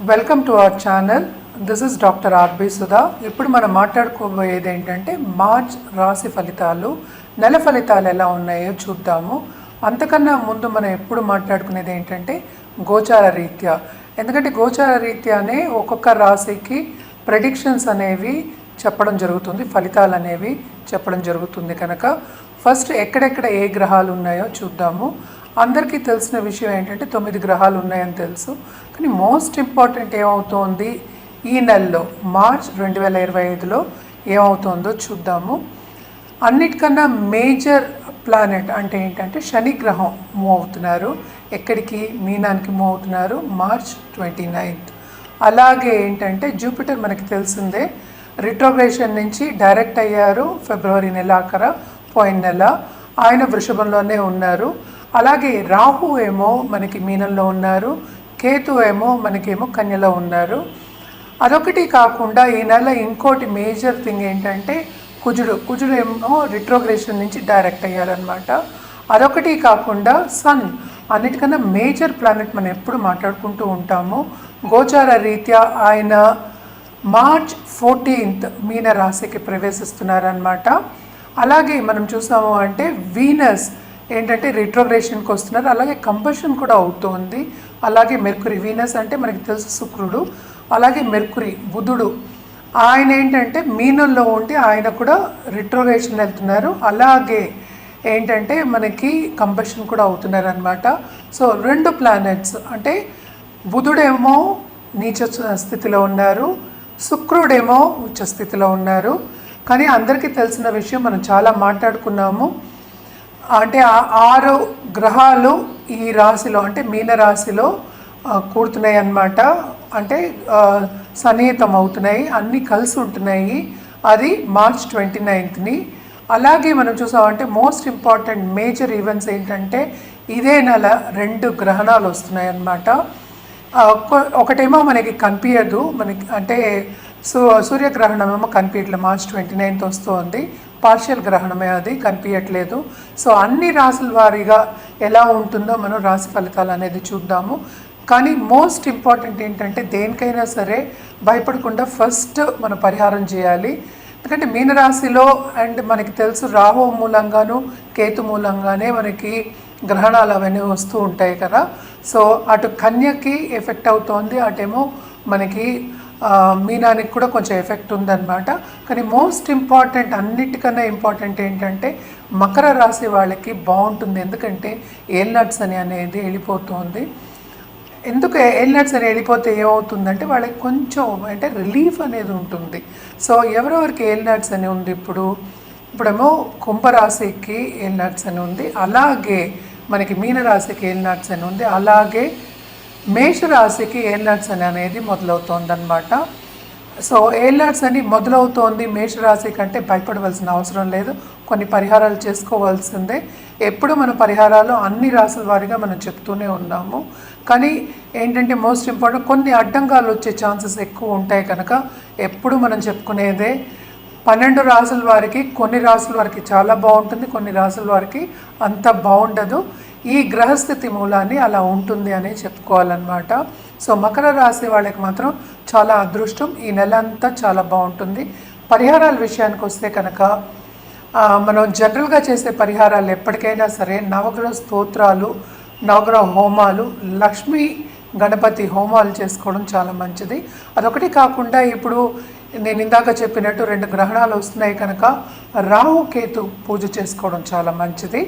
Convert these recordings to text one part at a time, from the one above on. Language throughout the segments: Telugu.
Welcome to our channel. This is doctor R B Sudha. ఇప్పుడు మనం మాట్లాడుకోబోయేది ఏంటంటే మార్చ్ రాశి ఫలితాలు, నెల ఫలితాలు ఎలా ఉన్నాయో చూద్దాము. అంతకన్నా ముందు మనం ఎప్పుడు మాట్లాడుకునేది ఏంటంటే గోచార రీత్యా. ఎందుకంటే గోచార రీత్యానే ఒక్కొక్క రాశికి ప్రెడిక్షన్స్ అనేవి చెప్పడం జరుగుతుంది, ఫలితాలు అనేవి చెప్పడం జరుగుతుంది. కనుక ఫస్ట్ ఎక్కడెక్కడ ఏ గ్రహాలు ఉన్నాయో చూద్దాము. అందరికీ తెలిసిన విషయం ఏంటంటే 9 గ్రహాలు ఉన్నాయని తెలుసు. కానీ మోస్ట్ ఇంపార్టెంట్ ఏమవుతోంది ఈ నెలలో మార్చ్ 2025లో ఏమవుతుందో చూద్దాము. అన్నిటికన్నా మేజర్ ప్లానెట్ అంటే ఏంటంటే శని గ్రహం మూవ్ అవుతున్నారు. ఎక్కడికి? మీనానికి మూవ్ అవుతున్నారు మార్చ్ 29th. అలాగే ఏంటంటే జూపిటర్ మనకి తెలిసిందే రిట్రోగ్రేషన్ నుంచి డైరెక్ట్ అయ్యారు ఫిబ్రవరి నెలాఖర పోయిన నెల. ఆయన వృషభంలోనే ఉన్నారు. అలాగే రాహు ఏమో మనకి మీనంలో ఉన్నారు, కేతు ఏమో మనకేమో కన్యలో ఉన్నారు. అదొకటి కాకుండా ఈ నెల ఇంకోటి మేజర్ థింగ్ ఏంటంటే కుజుడు ఏమో రిట్రోగ్రేషన్ నుంచి డైరెక్ట్ అయ్యారనమాట. అదొకటి కాకుండా సన్ అన్నిటికన్నా మేజర్ ప్లానెట్ మనం ఎప్పుడు మాట్లాడుకుంటూ ఉంటాము. గోచార రీత్యా ఆయన మార్చ్ 14th మీన రాశికి ప్రవేశిస్తున్నారనమాట. అలాగే మనం చూసాము అంటే వీనస్ ఏంటంటే రిట్రోగ్రేషన్కి వస్తున్నారు. అలాగే కంబషన్ కూడా అవుతోంది. అలాగే మెర్కురీ, వీనస్ అంటే మనకి తెలుసు శుక్రుడు, అలాగే మెర్కురీ బుధుడు ఆయన ఏంటంటే మీనంలో ఉండి ఆయన కూడా రిట్రోగ్రేషన్ వెళ్తున్నారు. అలాగే ఏంటంటే మనకి కంబషన్ కూడా అవుతున్నారు అనమాట. సో 2 ప్లానెట్స్ అంటే బుధుడేమో నీచ స్థితిలో ఉన్నారు, శుక్రుడేమో ఉచ్చ స్థితిలో ఉన్నారు. కానీ అందరికీ తెలిసిన విషయం మనం చాలా మాట్లాడుకున్నాము. అంటే 6 గ్రహాలు ఈ రాశిలో అంటే మీన రాశిలో కూడుతున్నాయి అన్నమాట. అంటే సన్నిహితం అవుతున్నాయి, అన్నీ కలిసి ఉంటున్నాయి. అది మార్చ్ 29th. అలాగే మనం చూసామంటే మోస్ట్ ఇంపార్టెంట్ మేజర్ ఈవెంట్స్ ఏంటంటే ఇదే నెల 2 గ్రహణాలు వస్తున్నాయి అన్నమాట. ఒకటేమో మనకి కనిపించదు, మనకి అంటే సూర్యగ్రహణం ఏమో కనిపించట్లేదు, మార్చ్ 29th వస్తుంది. పార్షియల్ గ్రహణమే, అది కనిపించట్లేదు. సో అన్ని రాశుల వారీగా ఎలా ఉంటుందో మనం రాశి ఫలితాలు అనేది చూద్దాము. కానీ మోస్ట్ ఇంపార్టెంట్ ఏంటంటే దేనికైనా సరే భయపడకుండా ఫస్ట్ మనం పరిహారం చేయాలి. ఎందుకంటే మీనరాశిలో అండ్ మనకి తెలుసు రాహు మూలంగాను కేతు మూలంగానే మనకి గ్రహణాలు అవన్నీ వస్తూ ఉంటాయి కదా. సో అటు కన్యకి ఎఫెక్ట్ అవుతోంది, అటేమో మనకి మీనానికి కూడా కొంచెం ఎఫెక్ట్ ఉందన్నమాట. కానీ మోస్ట్ ఇంపార్టెంట్, అన్నిటికన్నా ఇంపార్టెంట్ ఏంటంటే మకర రాశి వాళ్ళకి బాగుంటుంది. ఎందుకంటే ఏల్నట్స్ అనేది వెళ్ళిపోతుంది. ఎందుకు ఏల్నట్స్ అని వెళ్ళిపోతే ఏమవుతుందంటే వాళ్ళకి కొంచెం అంటే రిలీఫ్ అనేది ఉంటుంది. సో ఎవరెవరికి ఏల్నట్స్ అని ఉంది ఇప్పుడేమో కుంభరాశికి ఏల్నట్స్ అని ఉంది, అలాగే మనకి మీనరాశికి ఏల్నట్స్ అని ఉంది, అలాగే మేషరాశికి ఏల్నట్స్ అనేది మొదలవుతోంది అనమాట. సో ఏల్నట్స్ అని మొదలవుతోంది మేషరాశి కంటే భయపడవలసిన అవసరం లేదు. కొన్ని పరిహారాలు చేసుకోవాల్సిందే. ఎప్పుడు మన పరిహారాలు అన్ని రాశుల వారిగా మనం చెప్తూనే ఉన్నాము. కానీ ఏంటంటే మోస్ట్ ఇంపార్టెంట్ కొన్ని అడ్డంగాలు వచ్చే ఛాన్సెస్ ఎక్కువ ఉంటాయి. కనుక ఎప్పుడు మనం చెప్పుకునేదే 12 రాశుల వారికి, కొన్ని రాశుల వారికి చాలా బాగుంటుంది, కొన్ని రాశుల వారికి అంత బాగుండదు. ఈ గ్రహస్థితి మూలాన్ని అలా ఉంటుంది అని చెప్పుకోవాలన్నమాట. సో మకర రాశి వాళ్ళకి మాత్రం చాలా అదృష్టం, ఈ నెల అంతా చాలా బాగుంటుంది. పరిహారాల విషయానికి వస్తే కనుక మనం జనరల్గా చేసే పరిహారాలు ఎప్పటికైనా సరే నవగ్రహ స్తోత్రాలు, నవగ్రహ హోమాలు, లక్ష్మీ గణపతి హోమాలు చేసుకోవడం చాలా మంచిది. అదొకటి కాకుండా ఇప్పుడు నేను ఇందాక చెప్పినట్టు 2 గ్రహణాలు వస్తున్నాయి కనుక రాహుకేతు పూజ చేసుకోవడం చాలా మంచిది.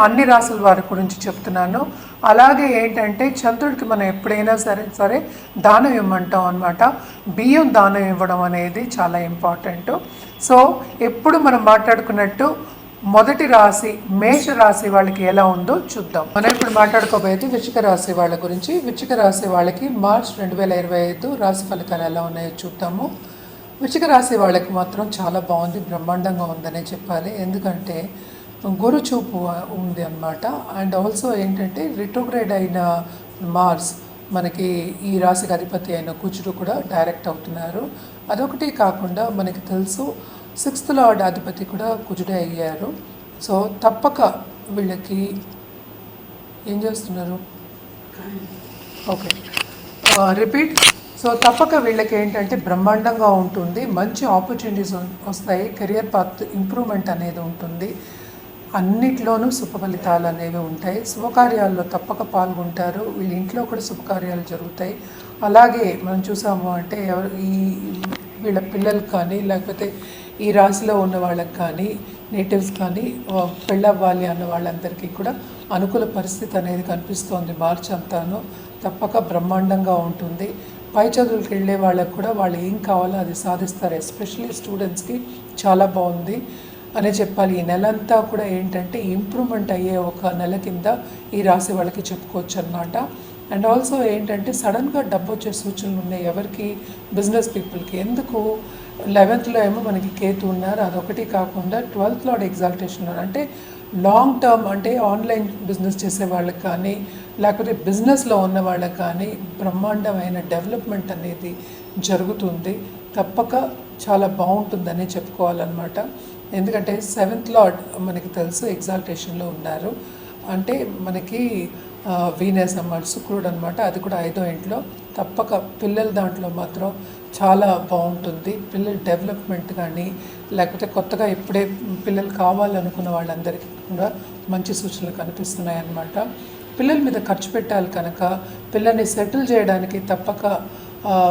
అన్ని రాసుల వారి గురించి చెప్తున్నాను. అలాగే ఏంటంటే చంద్రుడికి మనం ఎప్పుడైనా సరే దానం ఇవ్వమంటాం అనమాట. బియ్యం దానం ఇవ్వడం అనేది చాలా ఇంపార్టెంట్. సో ఎప్పుడు మనం మాట్లాడుకున్నట్టు మొదటి రాశి మేష రాశి వాళ్ళకి ఎలా ఉందో చూద్దాం. మనం ఇప్పుడు మాట్లాడుకోబోయేది వృశ్చిక రాశి వాళ్ళ గురించి. వృశ్చిక రాశి వాళ్ళకి మార్చ్ 2025 రాశి ఫలితాలు ఎలా ఉన్నాయో చూద్దాము. వృశ్చిక రాశి వాళ్ళకి మాత్రం చాలా బాగుంది, బ్రహ్మాండంగా ఉందనే చెప్పాలి. ఎందుకంటే గురు చూపు ఉంది అన్నమాట. అండ్ ఆల్సో ఏంటంటే రిట్రోగ్రేడ్ అయిన మార్స్ మనకి ఈ రాశికి అధిపతి అయిన కుజుడు కూడా డైరెక్ట్ అవుతున్నారు. అదొకటి కాకుండా మనకి తెలుసు 6th లార్డ్ అధిపతి కూడా కుజుడే అయ్యారు. సో తప్పక వీళ్ళకి ఏం చేస్తున్నారు? Okay, repeat. సో తప్పక వీళ్ళకి ఏంటంటే బ్రహ్మాండంగా ఉంటుంది, మంచి ఆపర్చునిటీస్ వస్తాయి, కెరియర్ పాత్ ఇంప్రూవ్మెంట్ అనేది ఉంటుంది, అన్నిట్లోనూ శుభ ఫలితాలు అనేవి ఉంటాయి. శుభకార్యాల్లో తప్పక పాల్గొంటారు, వీళ్ళ ఇంట్లో కూడా శుభకార్యాలు జరుగుతాయి. అలాగే మనం చూసాము అంటే వీళ్ళ పిల్లలు కానీ లేకపోతే ఈ రాశిలో ఉన్న వాళ్ళకి కానీ నేటివ్స్ కానీ పెళ్ళవ్వాలి అన్న వాళ్ళందరికీ కూడా అనుకూల పరిస్థితి అనేది కనిపిస్తోంది. మార్చ్ అంతాను తప్పక బ్రహ్మాండంగా ఉంటుంది. పై చదువులకు వెళ్ళే వాళ్ళకు కూడా వాళ్ళు ఏం కావాలో అది సాధిస్తారు. ఎస్పెషల్లీ స్టూడెంట్స్కి చాలా బాగుంది అనే చెప్పాలి. ఈ నెలంతా కూడా ఏంటంటే ఇంప్రూవ్మెంట్ అయ్యే ఒక నెల కింద ఈ రాశి వాళ్ళకి చెప్పుకోవచ్చు అన్నమాట. అండ్ ఆల్సో ఏంటంటే సడన్గా డబ్బు వచ్చే సూచనలు ఉన్నాయి ఎవరికి, బిజినెస్ పీపుల్కి. ఎందుకు 11th ఏమో మనకి కేతు ఉన్నారు, అదొకటి కాకుండా 12th లార్డ్ ఎగ్జాల్టేషన్ అంటే లాంగ్ టర్మ్ అంటే ఆన్లైన్ బిజినెస్ చేసే వాళ్ళకి కానీ లేకపోతే బిజినెస్లో ఉన్న వాళ్ళకి కానీ బ్రహ్మాండమైన డెవలప్మెంట్ అనేది జరుగుతుంది. తప్పక చాలా బాగుంటుందని చెప్పుకోవాలన్నమాట. ఎందుకంటే 7th లార్డ్ మనకి తెలుసు ఎగ్జాల్టేషన్లో ఉన్నారు, అంటే మనకి వీనస్ అన్నమాట, శుక్రుడు అనమాట, అది కూడా 5వ ఇంట్లో. తప్పక పిల్లల దాంట్లో మాత్రం చాలా బాగుంటుంది. పిల్లల డెవలప్మెంట్ కానీ లేకపోతే కొత్తగా ఇప్పుడే పిల్లలు కావాలనుకున్న వాళ్ళందరికీ కూడా మంచి సూచనలు కనిపిస్తున్నాయి అన్నమాట. పిల్లల మీద ఖర్చు పెట్టాలి కనుక పిల్లల్ని సెటిల్ చేయడానికి తప్పక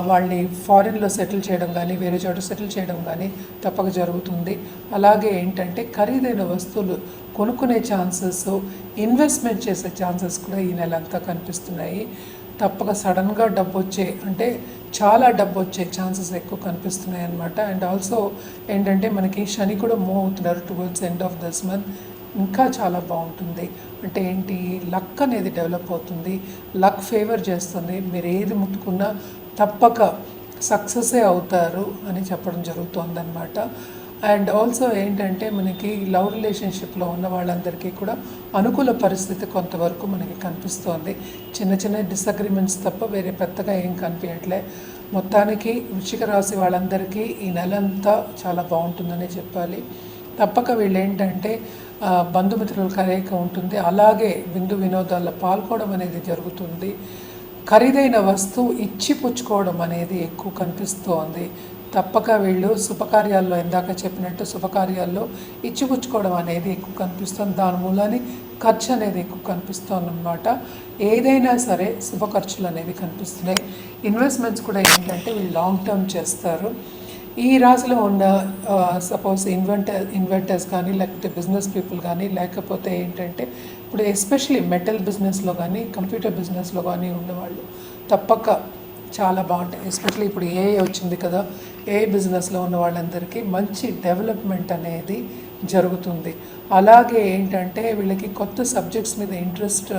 వాళ్ళని ఫారిన్లో సెటిల్ చేయడం కానీ వేరే చోట సెటిల్ చేయడం కానీ తప్పక జరుగుతుంది. అలాగే ఏంటంటే ఖరీదైన వస్తువులు కొనుక్కునే ఛాన్సెస్, ఇన్వెస్ట్మెంట్ చేసే ఛాన్సెస్ కూడా ఈ నెల అంతా కనిపిస్తున్నాయి. తప్పక సడన్గా డబ్బు వచ్చే అంటే చాలా డబ్బు వచ్చే ఛాన్సెస్ ఎక్కువ కనిపిస్తున్నాయి అన్నమాట. అండ్ ఆల్సో ఏంటంటే మనకి శని కూడా మూవ్ అవుతున్నారు towards end of this month. ఇంకా చాలా బాగుంటుంది. అంటే ఏంటి, లక్ అనేది డెవలప్ అవుతుంది, లక్ ఫేవర్ చేస్తుంది, మీరు ఏది ముట్టుకున్నా తప్పక సక్సెసే అవుతారు అని చెప్పడం జరుగుతుందన్నమాట. అండ్ ఆల్సో ఏంటంటే మనకి లవ్ రిలేషన్షిప్లో ఉన్న వాళ్ళందరికీ కూడా అనుకూల పరిస్థితి కొంతవరకు మనకి కనిపిస్తోంది. చిన్న చిన్న డిసగ్రిమెంట్స్ తప్ప వేరే పెద్దగా ఏం కనిపించట్లే. మొత్తానికి వృశ్చిక రాశి వాళ్ళందరికీ ఈ నెలంతా చాలా బాగుంటుందనే చెప్పాలి. తప్పక వీళ్ళు ఏంటంటే బంధుమిత్రుల కలయిక ఉంటుంది, అలాగే విందు వినోదాల్లో పాల్గొనడం అనేది జరుగుతుంది. ఖరీదైన వస్తువు ఇచ్చి పుచ్చుకోవడం అనేది ఎక్కువ కనిపిస్తోంది. తప్పక వీళ్ళు శుభకార్యాల్లో ఇందాక చెప్పినట్టు శుభకార్యాల్లో ఇచ్చిపుచ్చుకోవడం అనేది ఎక్కువ కనిపిస్తుంది. దాని మూలాన్ని ఖర్చు అనేది ఎక్కువ కనిపిస్తుంది అన్నమాట. ఏదైనా సరే శుభ ఖర్చులు అనేవి కనిపిస్తున్నాయి. ఇన్వెస్ట్మెంట్స్ కూడా ఏంటంటే వీళ్ళు లాంగ్ టర్మ్ చేస్తారు. ఈ రాశిలో ఉన్న సపోజ్ ఇన్వెంటర్స్ కానీ లేకపోతే బిజినెస్ పీపుల్ కానీ లేకపోతే ఏంటంటే ఇప్పుడు ఎస్పెషలీ మెటల్ బిజినెస్లో కానీ కంప్యూటర్ బిజినెస్లో కానీ ఉన్నవాళ్ళు తప్పక చాలా బాగుంటాయి. ఎస్పెషల్లీ ఇప్పుడు ఏఐ వచ్చింది కదా, ఏఐ బిజినెస్లో ఉన్న వాళ్ళందరికీ మంచి డెవలప్మెంట్ అనేది జరుగుతుంది. అలాగే ఏంటంటే వీళ్ళకి కొత్త సబ్జెక్ట్స్ మీద ఇంట్రెస్ట్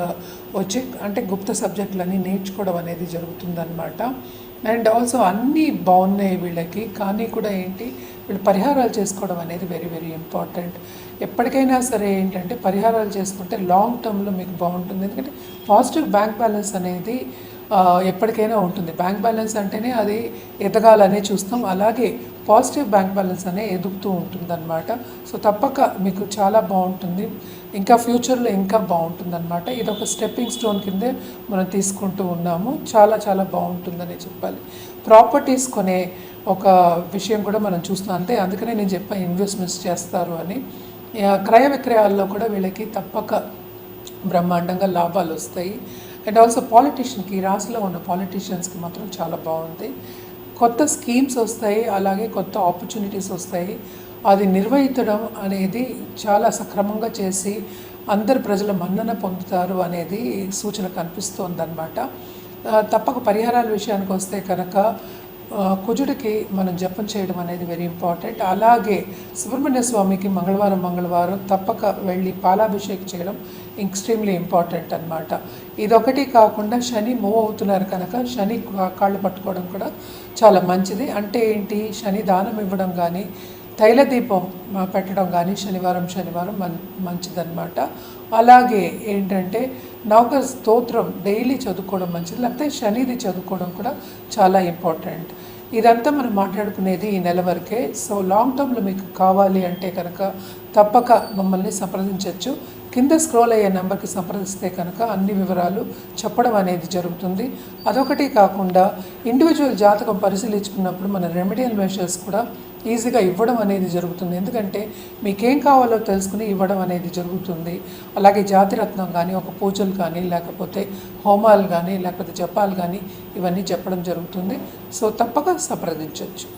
వచ్చి అంటే గుప్త సబ్జెక్టులన్నీ నేర్చుకోవడం అనేది జరుగుతుందన్నమాట. అండ్ ఆల్సో అన్నీ బాగున్నాయి వీళ్ళకి, కానీ కూడా ఏంటి వీళ్ళు పరిహారాలు చేసుకోవడం అనేది వెరీ వెరీ ఇంపార్టెంట్. ఎప్పటికైనా సరే ఏంటంటే పరిహారాలు చేసుకుంటే లాంగ్ టర్మ్లో మీకు బాగుంటుంది. ఎందుకంటే పాజిటివ్ బ్యాంక్ బ్యాలెన్స్ అనేది ఎప్పటికైనా ఉంటుంది. బ్యాంక్ బ్యాలెన్స్ అంటేనే అది ఎదగాలనే చూస్తాం, అలాగే పాజిటివ్ బ్యాంక్ బ్యాలెన్స్ అనే ఎదుగుతూ ఉంటుందన్నమాట. సో తప్పక మీకు చాలా బాగుంటుంది, ఇంకా ఫ్యూచర్లో ఇంకా బాగుంటుందన్నమాట. ఇది ఒక స్టెప్పింగ్ స్టోన్ కిందే మనం తీసుకుంటూ ఉన్నాము. చాలా చాలా బాగుంటుందని చెప్పాలి. ప్రాపర్టీస్ కొనే ఒక విషయం కూడా మనం చూస్తున్నాం, అంతే. అందుకనే నేను చెప్పాను ఇన్వెస్ట్మెంట్స్ చేస్తారు అని. క్రయ విక్రయాల్లో కూడా వీళ్ళకి తప్పక బ్రహ్మాండంగా లాభాలు వస్తాయి. అండ్ ఆల్సో పాలిటీషియన్కి, ఈ రాశిలో ఉన్న పాలిటీషియన్స్కి మాత్రం చాలా బాగుంది. కొత్త స్కీమ్స్ వస్తాయి, అలాగే కొత్త ఆపర్చునిటీస్ వస్తాయి. అది నిర్వహించడం అనేది చాలా సక్రమంగా చేసి అందరు ప్రజల మన్నన పొందుతారు అనేది సూచన కనిపిస్తోందన్నమాట. తప్పక పరిహారాల విషయానికి వస్తే కనుక కుజుడికి మనం జపం చేయడం అనేది వెరీ ఇంపార్టెంట్. అలాగే సుబ్రహ్మణ్య స్వామికి మంగళవారం తప్పక వెళ్ళి పాలాభిషేకం చేయడం ఎక్స్ట్రీమ్లీ ఇంపార్టెంట్ అన్నమాట. ఇదొకటి కాకుండా శని మూవ్ అవుతున్నారు కనుక శని కాళ్ళు పట్టుకోవడం కూడా చాలా మంచిది. అంటే ఏంటి, శని దానం ఇవ్వడం కానీ తైల దీపం పెట్టడం కానీ శనివారం మంచిదన్నమాట. అలాగే ఏంటంటే నవక స్తోత్రం డైలీ చదువుకోవడం మంచిది, లేకపోతే శనిది చదువుకోవడం కూడా చాలా ఇంపార్టెంట్. ఇదంతా మనం మాట్లాడుకునేది ఈ నెల వరకే. సో లాంగ్ టర్మ్లో మీకు కావాలి అంటే కనుక తప్పక మమ్మల్ని సంప్రదించవచ్చు. కింద స్క్రోల్ అయ్యే నెంబర్కి సంప్రదిస్తే కనుక అన్ని వివరాలు చెప్పడం అనేది జరుగుతుంది. అదొకటి కాకుండా ఇండివిజువల్ జాతకం పరిశీలించుకున్నప్పుడు మన రెమెడియల్ మెషర్స్ కూడా ఈజీగా ఇవ్వడం అనేది జరుగుతుంది. ఎందుకంటే మీకేం కావాలో తెలుసుకుని ఇవ్వడం అనేది జరుగుతుంది. అలాగే జాతిరత్నం కానీ, ఒక పూజలు కానీ, లేకపోతే హోమాలు కానీ, లేకపోతే జపాలు కానీ ఇవన్నీ చెప్పడం జరుగుతుంది. సో తప్పక సంప్రదించవచ్చు.